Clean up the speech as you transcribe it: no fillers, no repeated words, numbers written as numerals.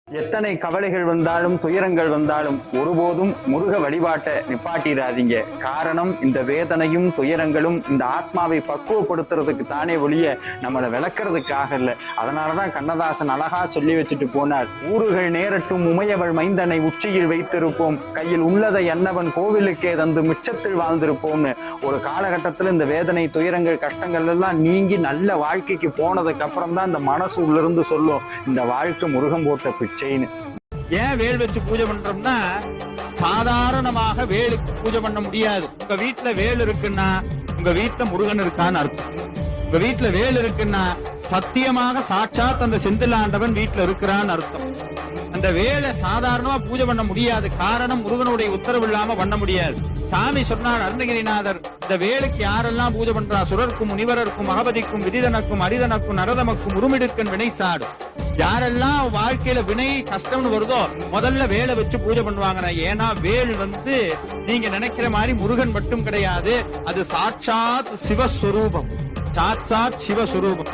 எத்தனை கவலைகள் வந்தாலும் துயரங்கள் வந்தாலும் ஒருபோதும் முருக வழிபாட்டை நிப்பாட்டிடாதீங்க. காரணம், இந்த வேதனையும் துயரங்களும் இந்த ஆத்மாவை பக்குவப்படுத்துறதுக்கு தானே ஒழிய நம்மளை விளக்குறதுக்காக இல்லை. அதனாலதான் கண்ணதாசன் அழகா சொல்லி வச்சுட்டு போனார், ஊறுகள் நேரட்டும் உமையவள் மைந்தனை உச்சியில் வைத்திருப்போம், கையில் உள்ளதை என்னவன் கோவிலுக்கே தந்து மிச்சத்தில் வாழ்ந்திருப்போம்னு. ஒரு காலகட்டத்தில் இந்த வேதனை துயரங்கள் கஷ்டங்கள் எல்லாம் நீங்கி நல்ல வாழ்க்கைக்கு போனதுக்கு அப்புறம் தான் இந்த மனசு உள்ளிருந்து சொல்லும், இந்த வாழ்க்கை முருகன் போட்ட பிச்சைன்னு. ஏன் வேல் வச்சு பூஜை பண்றோம்னா, சாதாரணமாக வேலுக்கு பூஜை பண்ண முடியாது. உங்க வீட்டுல வேல் இருக்குன்னா உங்க வீட்டுல முருகன் இருக்கான்னு அர்த்தம். உங்க வீட்டுல வேல் இருக்குன்னா சத்தியமாக சாட்சாத் அந்த செந்தில் ஆண்டவன் வீட்டுல இருக்கிறான்னு அர்த்தம். அந்த வேலை சாதாரணமா பூஜை பண்ண முடியாது. காரணம், முருகனுடைய உத்தரவு இல்லாம பண்ண முடியாது. சாமி சொன்னார் அருணகிரிநாதர், இந்த வேலுக்கு யாரெல்லாம் பூஜை பண்றா, சுரர்க்கும் முனிவரருக்கும் மகபதிக்கும் விதிதனுக்கும் அரிதனுக்கும் நரதமக்கும் உருமிடுக்கன் வினை சாடு. யாரெல்லாம் வாழ்க்கையில வினை கஷ்டம்னு வருதோ முதல்ல வேலை வச்சு பூஜை பண்ணுவாங்க. ஏன்னா வேல் நீங்க நினைக்கிற மாதிரி முருகன் மட்டும் கிடையாது, அது சாட்சாத் சிவஸ்வரூபம், சாட்சாத் சிவஸ்வரூபம்.